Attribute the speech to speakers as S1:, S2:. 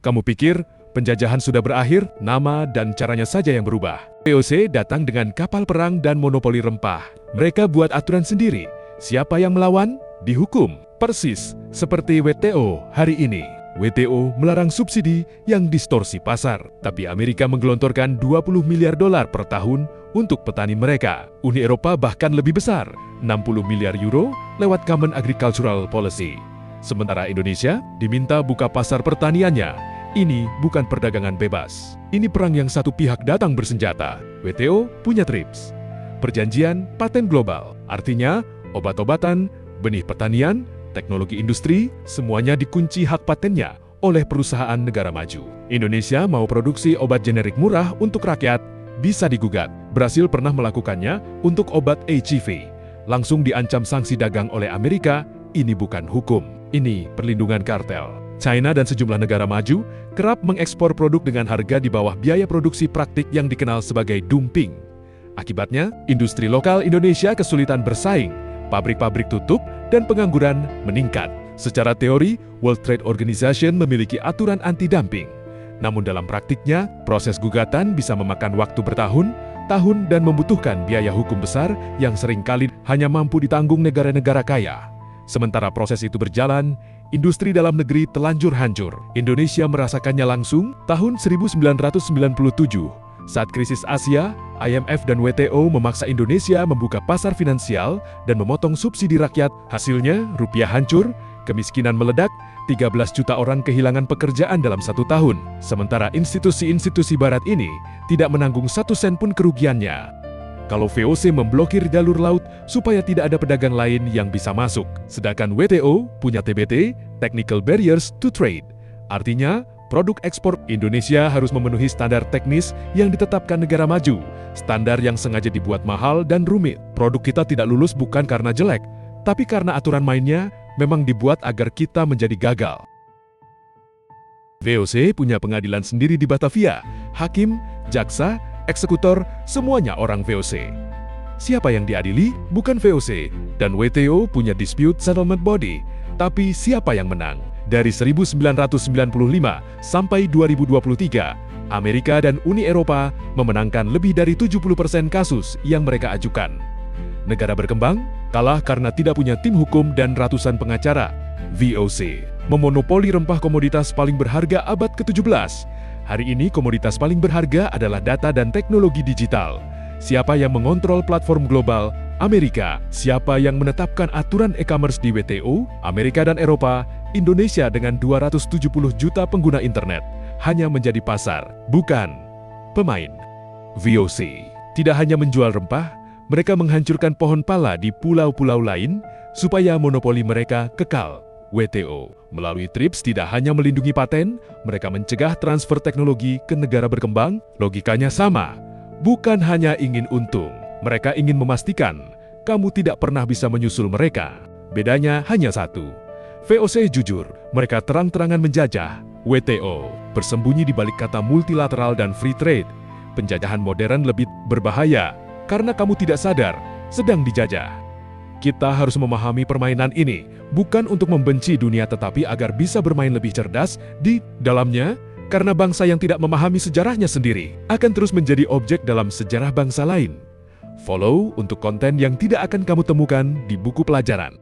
S1: Kamu pikir penjajahan sudah berakhir? Nama dan caranya saja yang berubah. VOC datang dengan kapal perang dan monopoli rempah. Mereka buat aturan sendiri. Siapa yang melawan? Dihukum. Persis seperti WTO hari ini. WTO melarang subsidi yang distorsi pasar, tapi Amerika menggelontorkan 20 miliar dolar per tahun untuk petani mereka. Uni Eropa bahkan lebih besar, 60 miliar euro lewat Common Agricultural Policy. Sementara Indonesia diminta buka pasar pertaniannya. Ini bukan perdagangan bebas. Ini perang yang satu pihak datang bersenjata. WTO punya TRIPS, Perjanjian Paten Global. Artinya, obat-obatan, benih pertanian, teknologi industri, semuanya dikunci hak patennya oleh perusahaan negara maju. Indonesia mau produksi obat generik murah untuk rakyat, bisa digugat. Brasil pernah melakukannya untuk obat HIV. Langsung diancam sanksi dagang oleh Amerika. Ini bukan hukum, ini perlindungan kartel. China dan sejumlah negara maju kerap mengekspor produk dengan harga di bawah biaya produksi praktik yang dikenal sebagai dumping. Akibatnya, industri lokal Indonesia kesulitan bersaing, pabrik-pabrik tutup, dan pengangguran meningkat. Secara teori, World Trade Organization memiliki aturan anti-dumping. Namun dalam praktiknya, proses gugatan bisa memakan waktu bertahun-tahun dan membutuhkan biaya hukum besar yang seringkali hanya mampu ditanggung negara-negara kaya. Sementara proses itu berjalan, industri dalam negeri telanjur hancur. Indonesia merasakannya langsung tahun 1997. Saat krisis Asia, IMF dan WTO memaksa Indonesia membuka pasar finansial dan memotong subsidi rakyat. Hasilnya, rupiah hancur, kemiskinan meledak, 13 juta orang kehilangan pekerjaan dalam 1 tahun. Sementara institusi-institusi barat ini tidak menanggung 1 sen pun kerugiannya. Kalau VOC memblokir jalur laut supaya tidak ada pedagang lain yang bisa masuk. Sedangkan WTO punya TBT, Technical Barriers to Trade. Artinya, produk ekspor Indonesia harus memenuhi standar teknis yang ditetapkan negara maju. Standar yang sengaja dibuat mahal dan rumit. Produk kita tidak lulus bukan karena jelek, tapi karena aturan mainnya memang dibuat agar kita menjadi gagal. VOC punya pengadilan sendiri di Batavia. Hakim, jaksa, eksekutor, semuanya orang VOC. Siapa yang diadili? Bukan VOC. Dan WTO punya Dispute Settlement Body. Tapi siapa yang menang? Dari 1995 sampai 2023, Amerika dan Uni Eropa memenangkan lebih dari 70% kasus yang mereka ajukan. Negara berkembang kalah karena tidak punya tim hukum dan ratusan pengacara. VOC memonopoli rempah komoditas paling berharga abad ke-17. Hari ini komoditas paling berharga adalah data dan teknologi digital. Siapa yang mengontrol platform global? Amerika. Siapa yang menetapkan aturan e-commerce di WTO? Amerika dan Eropa. Indonesia dengan 270 juta pengguna internet hanya menjadi pasar, bukan pemain. VOC tidak hanya menjual rempah, mereka menghancurkan pohon pala di pulau-pulau lain supaya monopoli mereka kekal. WTO melalui TRIPS tidak hanya melindungi paten, mereka mencegah transfer teknologi ke negara berkembang. Logikanya sama, bukan hanya ingin untung, mereka ingin memastikan kamu tidak pernah bisa menyusul mereka. Bedanya hanya satu, VOC jujur, mereka terang-terangan menjajah. WTO bersembunyi di balik kata multilateral dan free trade. Penjajahan modern lebih berbahaya karena kamu tidak sadar sedang dijajah. Kita harus memahami permainan ini, bukan untuk membenci dunia tetapi agar bisa bermain lebih cerdas di dalamnya, karena bangsa yang tidak memahami sejarahnya sendiri akan terus menjadi objek dalam sejarah bangsa lain. Follow untuk konten yang tidak akan kamu temukan di buku pelajaran.